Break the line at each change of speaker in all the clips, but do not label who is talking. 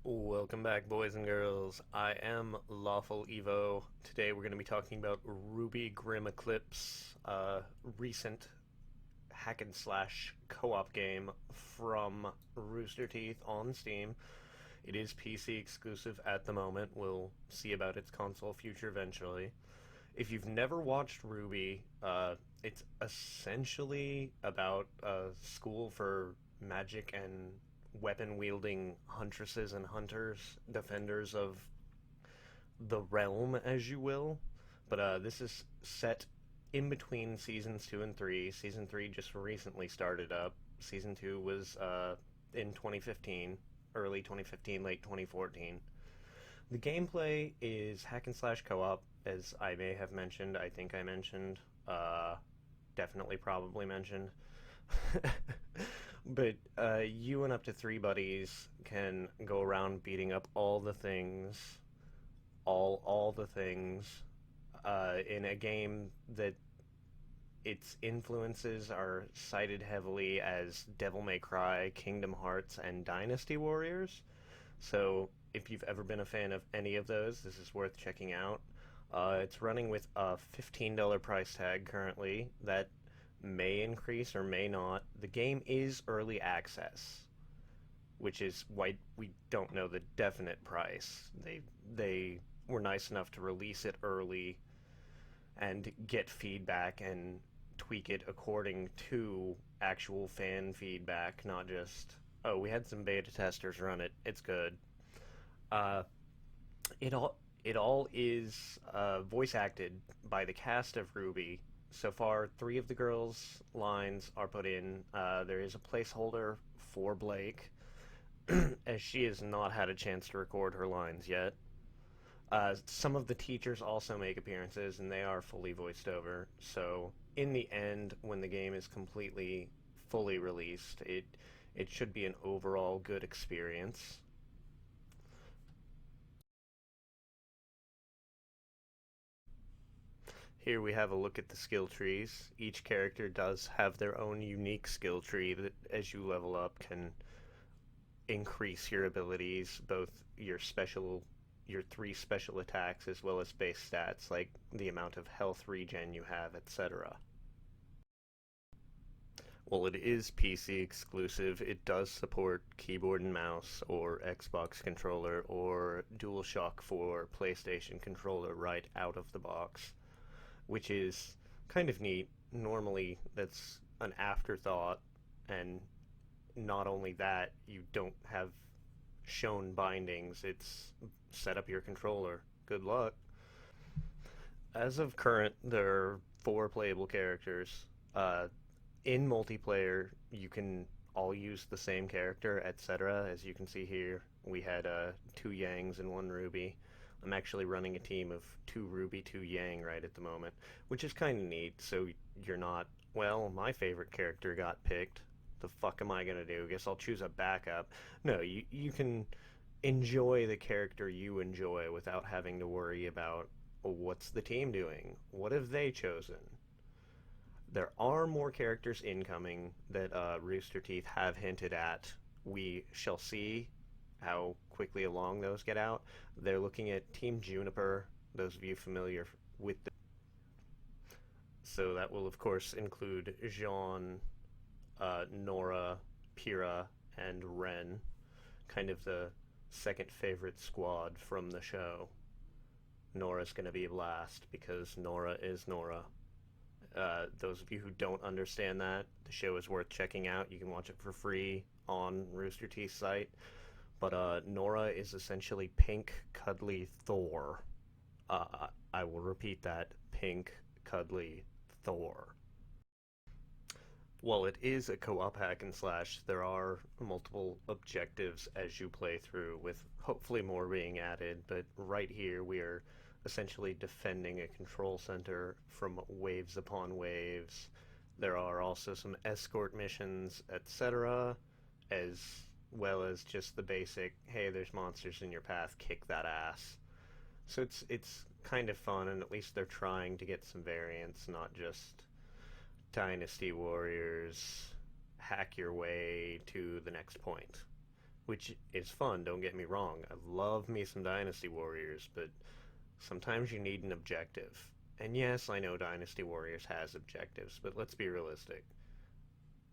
Welcome back, boys and girls. I am Lawful Evo. Today we're going to be talking about RWBY Grimm Eclipse, a recent hack and slash co-op game from Rooster Teeth on Steam. It is PC exclusive at the moment. We'll see about its console future eventually. If you've never watched RWBY, it's essentially about a school for magic and weapon wielding huntresses and hunters, defenders of the realm, as you will. But this is set in between seasons 2 and 3. Season 3 just recently started up. Season 2 was in 2015, early 2015, late 2014. The gameplay is hack and slash co op, as I may have mentioned. I think I mentioned. Definitely, probably mentioned. But you and up to three buddies can go around beating up all the things, all the things, in a game that its influences are cited heavily as Devil May Cry, Kingdom Hearts, and Dynasty Warriors. So if you've ever been a fan of any of those, this is worth checking out. It's running with a $15 price tag currently. That may increase or may not. The game is early access, which is why we don't know the definite price. They were nice enough to release it early and get feedback and tweak it according to actual fan feedback, not just, oh, we had some beta testers run it, it's good. Uh, it all is voice acted by the cast of RWBY. So far, three of the girls' lines are put in. There is a placeholder for Blake, as she has not had a chance to record her lines yet. Some of the teachers also make appearances, and they are fully voiced over. So, in the end, when the game is completely, fully released, it should be an overall good experience. Here we have a look at the skill trees. Each character does have their own unique skill tree that, as you level up, can increase your abilities, both your three special attacks, as well as base stats, like the amount of health regen you have, etc. While it is PC exclusive, it does support keyboard and mouse, or Xbox controller, or DualShock for PlayStation controller right out of the box, which is kind of neat. Normally, that's an afterthought, and not only that, you don't have shown bindings. It's set up your controller. Good luck. As of current, there are four playable characters. In multiplayer, you can all use the same character, etc. As you can see here, we had two Yangs and one Ruby. I'm actually running a team of two Ruby, two Yang right at the moment, which is kind of neat. So you're not, well, my favorite character got picked. The fuck am I gonna do? Guess I'll choose a backup. No, you can enjoy the character you enjoy without having to worry about, oh, what's the team doing? What have they chosen? There are more characters incoming that Rooster Teeth have hinted at. We shall see how quickly along those get out. They're looking at Team Juniper, those of you familiar with the... So that will, of course, include Jean, Nora, Pyrrha, and Ren, kind of the second favorite squad from the show. Nora's going to be last because Nora is Nora. Those of you who don't understand that, the show is worth checking out. You can watch it for free on Rooster Teeth's site. But Nora is essentially pink, cuddly Thor. I will repeat that. Pink, cuddly Thor. While it is a co-op hack and slash, there are multiple objectives as you play through, with hopefully more being added, but right here we are essentially defending a control center from waves upon waves. There are also some escort missions, etc., as well as just the basic, hey, there's monsters in your path, kick that ass. So it's kind of fun, and at least they're trying to get some variance, not just Dynasty Warriors, hack your way to the next point. which is fun, don't get me wrong. I love me some Dynasty Warriors, but sometimes you need an objective. And yes, I know Dynasty Warriors has objectives, but let's be realistic.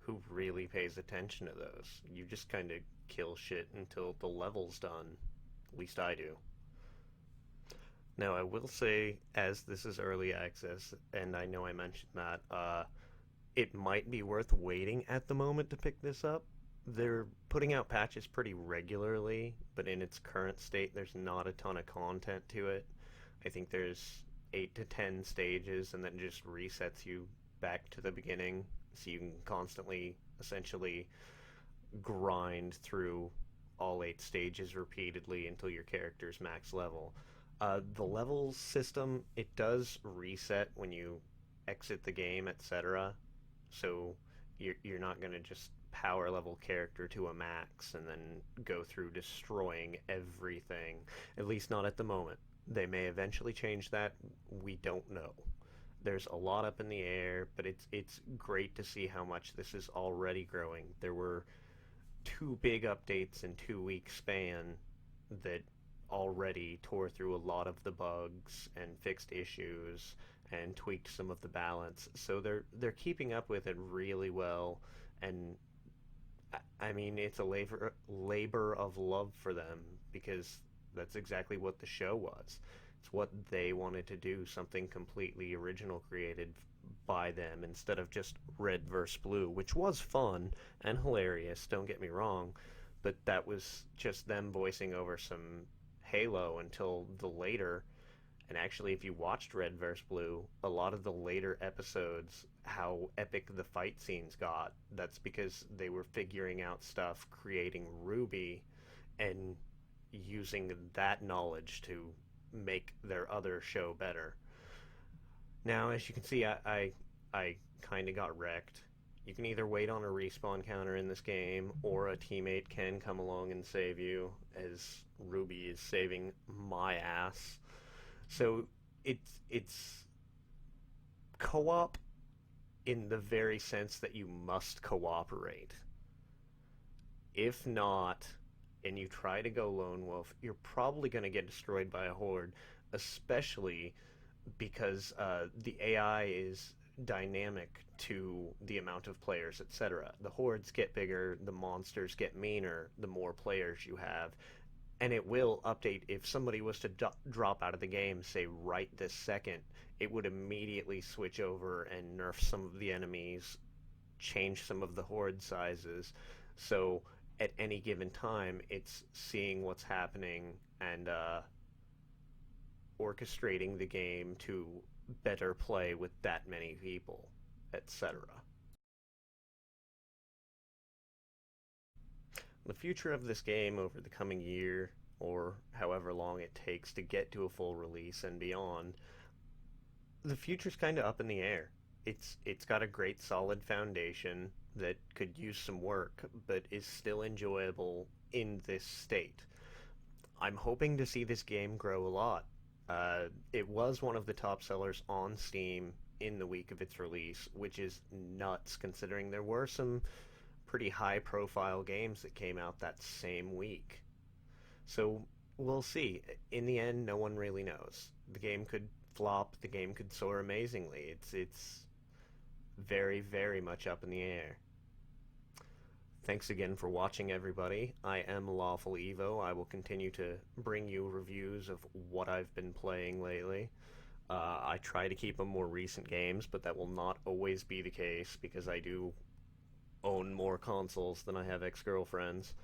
Who really pays attention to those? You just kind of kill shit until the level's done. At least I do. Now, I will say, as this is early access, and I know I mentioned that, it might be worth waiting at the moment to pick this up. They're putting out patches pretty regularly, but in its current state, there's not a ton of content to it. I think there's 8 to 10 stages, and then just resets you back to the beginning, so you can constantly, essentially, grind through all 8 stages repeatedly until your character's max level. The levels system, it does reset when you exit the game, etc. So you're not going to just power level character to a max and then go through destroying everything. At least not at the moment. They may eventually change that. We don't know. There's a lot up in the air, but it's great to see how much this is already growing. There were 2 big updates in 2 week span that already tore through a lot of the bugs and fixed issues and tweaked some of the balance. So they're keeping up with it really well, and I mean it's a labor of love for them, because that's exactly what the show was. It's what they wanted to do, something completely original created by them instead of just red versus blue, which was fun and hilarious, don't get me wrong, but that was just them voicing over some Halo until the later. And actually, if you watched Red vs. Blue, a lot of the later episodes, how epic the fight scenes got, that's because they were figuring out stuff, creating RWBY, and using that knowledge to make their other show better. Now, as you can see, I kind of got wrecked. You can either wait on a respawn counter in this game, or a teammate can come along and save you, as RWBY is saving my ass. So it's co-op in the very sense that you must cooperate. If not, and you try to go lone wolf, you're probably going to get destroyed by a horde, especially because the AI is dynamic to the amount of players, etc. The hordes get bigger, the monsters get meaner, the more players you have, and it will update. If somebody was to drop out of the game, say right this second, it would immediately switch over and nerf some of the enemies, change some of the horde sizes. So at any given time, it's seeing what's happening and orchestrating the game to better play with that many people, etc. The future of this game over the coming year, or however long it takes to get to a full release and beyond, the future's kind of up in the air. It's got a great solid foundation that could use some work, but is still enjoyable in this state. I'm hoping to see this game grow a lot. It was one of the top sellers on Steam in the week of its release, which is nuts considering there were some pretty high-profile games that came out that same week. So we'll see. In the end, no one really knows. The game could flop. The game could soar amazingly. It's very, very much up in the air. Thanks again for watching, everybody. I am Lawful Evo. I will continue to bring you reviews of what I've been playing lately. I try to keep them more recent games, but that will not always be the case because I do own more consoles than I have ex-girlfriends.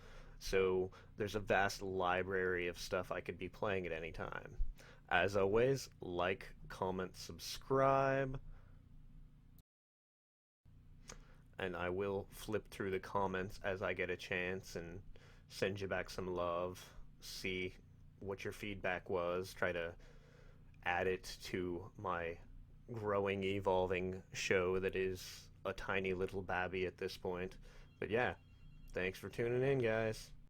So there's a vast library of stuff I could be playing at any time. As always, like, comment, subscribe, and I will flip through the comments as I get a chance and send you back some love, see what your feedback was, try to add it to my growing, evolving show that is a tiny little babby at this point. But yeah, thanks for tuning in, guys.